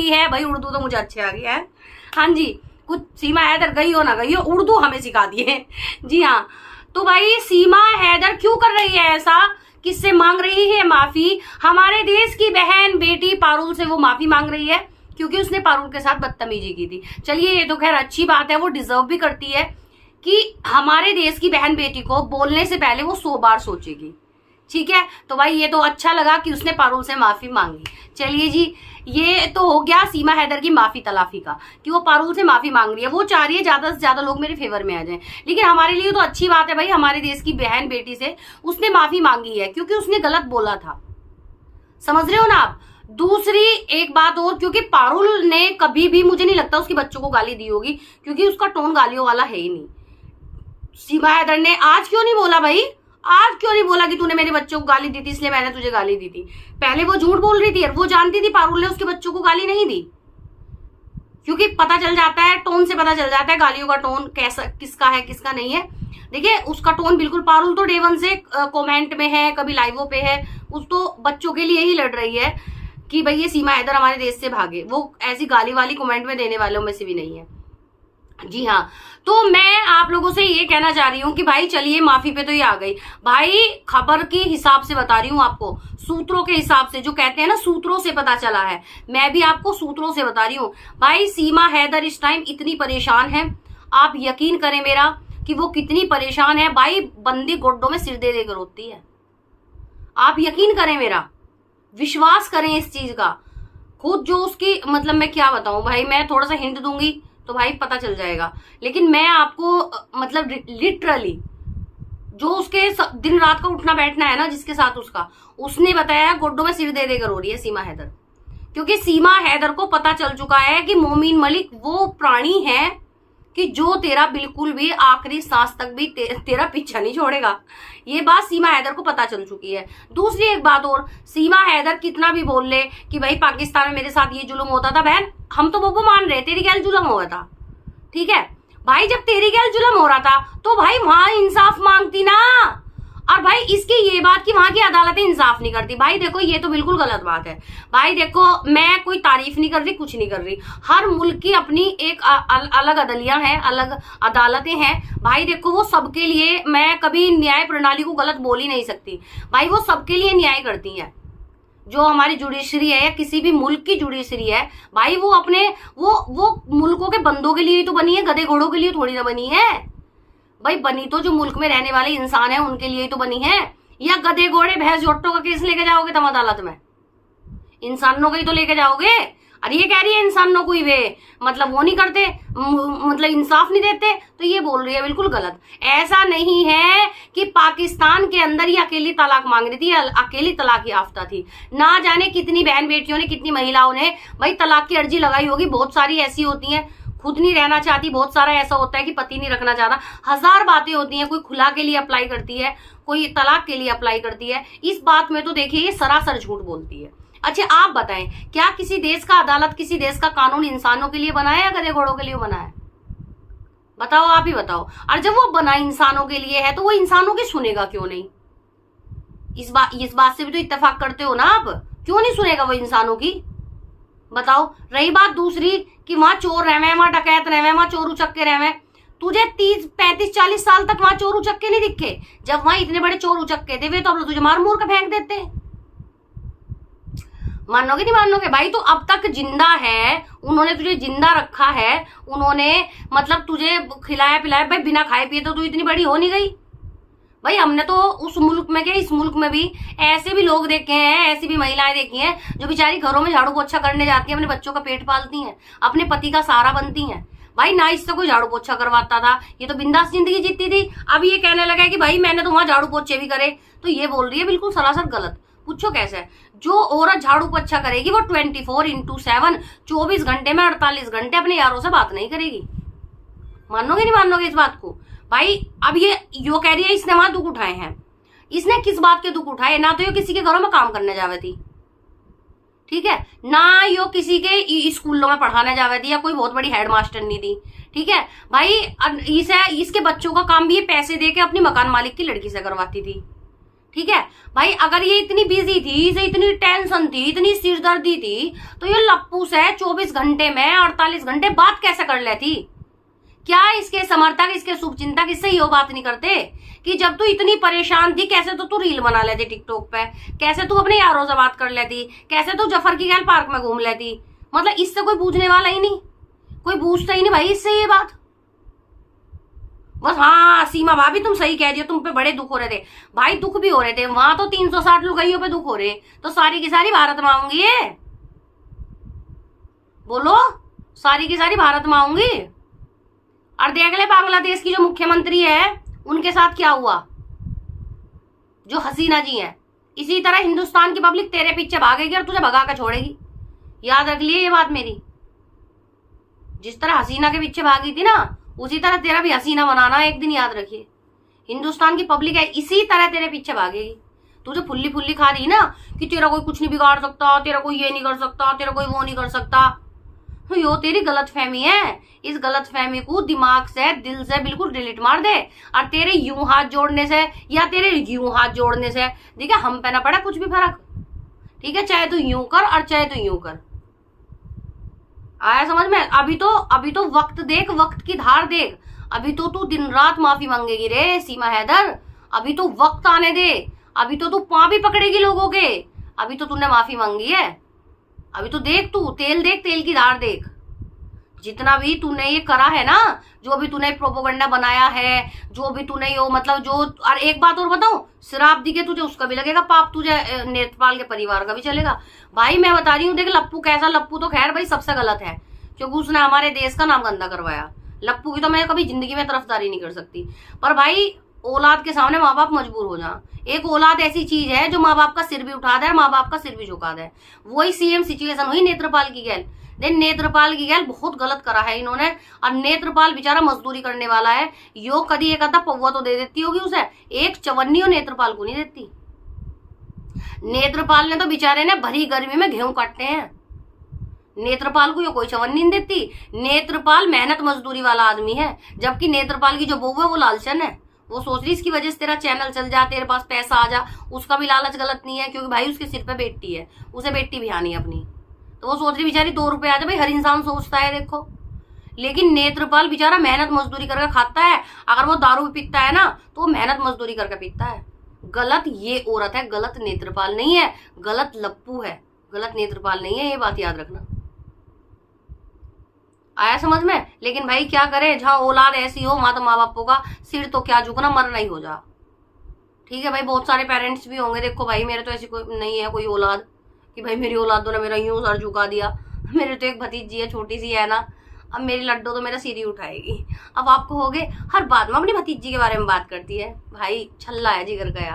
की है भाई, उर्दू तो मुझे अच्छे आ गई है। हाँ जी, कुछ सीमा हैदर गई हो ना गई हो, उर्दू हमें सिखा दिए। जी हाँ, तो भाई सीमा हैदर क्यों कर रही है ऐसा, किससे मांग रही है माफी? हमारे देश की बहन बेटी पारुल से वो माफी मांग रही है, क्योंकि उसने पारुल के साथ बदतमीजी की थी। चलिए ये तो खैर अच्छी बात है, वो डिजर्व भी करती है कि हमारे देश की बहन बेटी को बोलने से पहले वो 100 बार सोचेगी। ठीक है, तो भाई ये तो अच्छा लगा कि उसने पारुल से माफी मांगी। चलिए जी, ये तो हो गया सीमा हैदर की माफी तलाफी का, कि वो पारुल से माफी मांग रही है। वो चाह रही है ज्यादा से ज्यादा लोग मेरे फेवर में आ जाएं, लेकिन हमारे लिए तो अच्छी बात है भाई, हमारे देश की बहन बेटी से उसने माफी मांगी है, क्योंकि उसने गलत बोला था। समझ रहे हो ना आप? दूसरी एक बात और, क्योंकि पारुल ने कभी भी, मुझे नहीं लगता उसके बच्चों को गाली दी होगी, क्योंकि उसका टोन गालियों वाला है ही नहीं। सीमा हैदर ने आज क्यों नहीं बोला भाई, आज क्यों नहीं बोला कि तूने मेरे बच्चों को गाली दी थी इसलिए मैंने तुझे गाली दी थी? पहले वो झूठ बोल रही थी और वो जानती थी पारुल ने उसके बच्चों को गाली नहीं दी, क्योंकि पता चल जाता है, टोन से पता चल जाता है गालियों का टोन कैसा, किसका है किसका नहीं है। देखिए उसका टोन बिल्कुल, पारुल तो डे वन से कमेंट में है, कभी लाइवों पे है, उस तो बच्चों के लिए ही लड़ रही है कि भाई ये सीमा हैदर हमारे देश से भागे। वो ऐसी गाली वाली कमेंट में देने वालों में से भी नहीं है। जी हाँ, तो मैं आप लोगों से ये कहना चाह रही हूँ कि भाई चलिए माफी पे तो ये आ गई भाई, खबर के हिसाब से बता रही हूँ आपको, सूत्रों के हिसाब से, जो कहते हैं ना सूत्रों से पता चला है, मैं भी आपको सूत्रों से बता रही हूँ भाई। सीमा हैदर इस टाइम इतनी परेशान है, आप यकीन करें मेरा कि वो कितनी परेशान है भाई, बंदी गोड्डों में सिर दे देकर रोती है। आप यकीन करें मेरा, विश्वास करें इस चीज का। खुद जो उसकी, मतलब मैं क्या बताऊं भाई, मैं थोड़ा सा हिंट दूंगी तो भाई पता चल जाएगा, लेकिन मैं आपको मतलब लिटरली जो उसके दिन रात का उठना बैठना है ना जिसके साथ उसका, उसने बताया गोड्डों में सिर दे देकर रो रही है सीमा हैदर, क्योंकि सीमा हैदर को पता चल चुका है कि मोमीन मलिक वो प्राणी है कि जो तेरा बिल्कुल भी आखिरी सांस तक भी तेरा पीछा नहीं छोड़ेगा। ये बात सीमा हैदर को पता चल चुकी है। दूसरी एक बात और, सीमा हैदर कितना भी बोल ले कि भाई पाकिस्तान में मेरे साथ ये जुल्म होता था, बहन हम तो वो मान रहे तेरी गैल जुल्म हुआ था, ठीक है भाई, जब तेरी गैल जुल्म हो रहा था तो भाई वहां इंसाफ मांगती ना। और भाई इसकी ये बात कि वहां की अदालतें इंसाफ नहीं करती, भाई देखो ये तो बिल्कुल गलत बात है। भाई देखो मैं कोई तारीफ नहीं कर रही, कुछ नहीं कर रही, हर मुल्क की अपनी एक अलग अदलियां हैं, अलग अदालतें हैं भाई। देखो वो सबके लिए, मैं कभी न्याय प्रणाली को गलत बोल ही नहीं सकती भाई, वो सबके लिए न्याय करती हैं। जो हमारी जुडिशरी है या किसी भी मुल्क की जुडिशरी है भाई, वो अपने वो मुल्कों के बंदों के लिए ही तो बनी है, गधे घोड़ों के लिए थोड़ी ना बनी है भाई। बनी तो जो मुल्क में रहने वाले इंसान है उनके लिए तो बनी है, या गधे घोड़े भैंस जोटों का केस लेके जाओगे तुम अदालत में? इंसानों का ही तो लेके जाओगे। अरे ये कह रही है इंसानों को ही वे मतलब वो नहीं करते, मतलब इंसाफ नहीं देते, तो ये बोल रही है बिल्कुल गलत। ऐसा नहीं है कि पाकिस्तान के अंदर ही अकेली तलाक मांग रही थी, अकेली तलाक याफ्ता थी, ना जाने कितनी बहन बेटियों ने, कितनी महिलाओं ने भाई तलाक की अर्जी लगाई होगी। बहुत सारी ऐसी होती हैं खुद नहीं रहना चाहती, बहुत सारा ऐसा होता है कि पति नहीं रखना चाहता, हजार बातें होती हैं। कोई खुला के लिए अप्लाई करती है, कोई तलाक के लिए अप्लाई करती है। इस बात में तो देखिए ये सरासर झूठ बोलती है। अच्छा आप बताएं, क्या किसी देश का अदालत, किसी देश का कानून इंसानों के लिए बना है या गधे घोड़ों के लिए बना है? बताओ, आप ही बताओ। और जब वो बना इंसानों के लिए है तो वो इंसानों की सुनेगा क्यों नहीं? इस बात से भी तो इत्तेफाक करते हो ना आप, क्यों नहीं सुनेगा वो इंसानों की? बताओ। रही बात दूसरी कि वहां चोर रहे, वहां डकैत रहे, वहां चोर उचक्के रहे, तुझे 30, 35, 40 साल तक वहां चोर उचक्के नहीं दिखे? जब वहां इतने बड़े चोर उचक्के थे वे तो अब तुझे मार मूर का फेंक देते। मानोगे नहीं मानोगे भाई? तो अब तक जिंदा है, उन्होंने तुझे जिंदा रखा है, उन्होंने मतलब तुझे खिलाया पिलाया भाई, बिना खाए पिए तो तू इतनी बड़ी हो नहीं गई भाई। हमने तो उस मुल्क में क्या, इस मुल्क में भी ऐसे भी लोग देखे हैं, ऐसी भी महिलाएं देखी हैं जो बेचारी घरों में झाड़ू पोछा करने जाती हैं, अपने बच्चों का पेट पालती हैं, अपने पति का सहारा बनती हैं भाई। ना इससे कोई झाड़ू पोछा करवाता था, ये तो बिंदास जिंदगी जीती थी। अब ये कहने लगा कि भाई मैंने तो वहां झाड़ू पोछे भी करे, तो ये बोल रही है बिल्कुल सरासर गलत। पूछो कैसे है? जो औरत झाड़ू पोछा करेगी वो 24/7 24 घंटे में 48 घंटे अपने यारों से बात नहीं करेगी। मानोगे नहीं मानोगे इस बात को भाई? अब ये यो कह रही है इसने वहां दुख उठाए हैं, इसने किस बात के दुख उठाए? ना तो ये किसी के घरों में काम करने जावे थी, ठीक है, ना यो किसी के स्कूलों में पढ़ाने जावे थी, या कोई बहुत बड़ी हेडमास्टर नहीं थी, ठीक है भाई। इसके बच्चों का काम भी ये पैसे दे के अपनी मकान मालिक की लड़की से करवाती थी, ठीक है भाई, अगर ये इतनी बिजी थी, इसे इतनी टेंशन थी, इतनी सिरदर्दी थी, तो ये लप्पू से 24 घंटे में 48 घंटे बात कैसे कर लेती? क्या इसके समर्थक, इसके शुभचिंतक इससे ये बात नहीं करते कि जब तू इतनी परेशान थी कैसे तो तू रील बना लेती टिकटॉक पे, कैसे तू अपने यारों से बात कर लेती, कैसे तू जफर की गैल पार्क में घूम लेती? मतलब इससे कोई पूछने वाला ही नहीं, कोई पूछता ही नहीं भाई इससे ये बात। बस हाँ सीमा भाभी तुम सही कह रही हो, तुम पे बड़े दुख हो रहे थे। भाई दुख भी हो रहे थे, वहां तो 360 लुगाइयों पे दुख हो रहे, तो सारी की सारी भारत में आऊंगी ये? बोलो, सारी की सारी भारत में आऊंगी? और देख ले बांग्लादेश की जो मुख्यमंत्री है उनके साथ क्या हुआ, जो हसीना जी हैं। इसी तरह हिंदुस्तान की पब्लिक तेरे पीछे भागेगी और तुझे भगा कर छोड़ेगी, याद रख लिए ये बात मेरी। जिस तरह हसीना के पीछे भागी थी ना, उसी तरह तेरा भी हसीना बनाना एक दिन, याद रखिए। हिंदुस्तान की पब्लिक है इसी तरह तेरे पीछे भागेगी। तुझे फुल्ली फुल्ली खा रही ना कि तेरा कोई कुछ नहीं बिगाड़ सकता, तेरा कोई ये नहीं कर सकता, तेरा कोई वो नहीं कर सकता। तो यो तेरी गलत फहमी है। इस गलत फहमी को दिमाग से, दिल से बिल्कुल डिलीट मार दे। और तेरे यूं हाथ जोड़ने से या तेरे यूं हाथ जोड़ने से देखा हम पे ना पड़ा कुछ भी फर्क, ठीक है? चाहे तू यूं कर और चाहे तू यूं कर। आया समझ में? अभी तो वक्त देख, वक्त की धार देख। अभी तो तू दिन रात माफी मांगेगी रे सीमा हैदर, अभी तो वक्त आने दे। अभी तो तू पां भी पकड़ेगी लोगों के, अभी तो तूने माफी मांगी है। अभी तो देख, तू तेल देख, तेल की धार देख। जितना भी तूने ये करा है ना, जो भी तूने प्रोपोगंडा बनाया है, जो भी तूने यो मतलब जो, और एक बात और बताऊं, शराब दी के तुझे उसका भी लगेगा पाप, तुझे नेत्रपाल के परिवार का भी चलेगा। भाई मैं बता रही हूँ, देख लप्पू कैसा, लप्पू तो खैर भाई सबसे गलत है क्योंकि उसने हमारे देश का नाम गंदा करवाया। लप्पू की तो मैं कभी जिंदगी में तरफदारी नहीं कर सकती, पर भाई औलाद के सामने माँ बाप मजबूर हो जा। एक औलाद ऐसी चीज है जो माँ बाप का सिर भी उठा दे, माँ बाप का सिर भी झुका दे। वही सेम सिचुएशन हुई नेत्रपाल की गैल। देन नेत्रपाल की गैल बहुत गलत करा है इन्होंने, और नेत्रपाल बेचारा मजदूरी करने वाला है। यो कभी एक आधा पौवा तो दे देती होगी उसे, एक चवन्नी नेत्रपाल को नहीं देती। नेत्रपाल ने तो बेचारे ने भरी गर्मी में गेहूं काटते हैं, नेत्रपाल को ये कोई चवन्नी नहीं देती। नेत्रपाल मेहनत मजदूरी वाला आदमी है, जबकि नेत्रपाल की जो बहू है वो लालचन है। वो सोच रही इसकी वजह से तेरा चैनल चल जा, तेरे पास पैसा आ जा। उसका भी लालच गलत नहीं है क्योंकि भाई उसके सिर पे बेटी है, उसे बेटी भी आनी अपनी, तो वो सोच रही बेचारी 2 रुपए आ जाए। भाई हर इंसान सोचता है देखो, लेकिन नेत्रपाल बेचारा मेहनत मजदूरी करके खाता है। अगर वो दारू भी पीता है ना तो वो मेहनत मजदूरी करके पीता है। गलत ये औरत है, गलत नेत्रपाल नहीं है, गलत लप्पू है, गलत नेत्रपाल नहीं है, ये बात याद रखना। आया समझ में? लेकिन भाई क्या करे, जहां औलाद ऐसी हो वहां तो माँ बापों का सिर तो क्या झुकना, मरना ही हो जा। ठीक है भाई, बहुत सारे पेरेंट्स भी होंगे। देखो भाई मेरे तो ऐसी कोई नहीं है कोई औलाद कि भाई मेरी औलाद ने मेरा यूं सर झुका दिया। मेरे तो एक भतीजी है, छोटी सी है ना, अब मेरी लड्डू तो मेरा सिर ही उठाएगी। अब आपको हो गए हर बात में अपनी भतीजी के बारे में बात करती है। भाई छल्ला है जिगर का यार।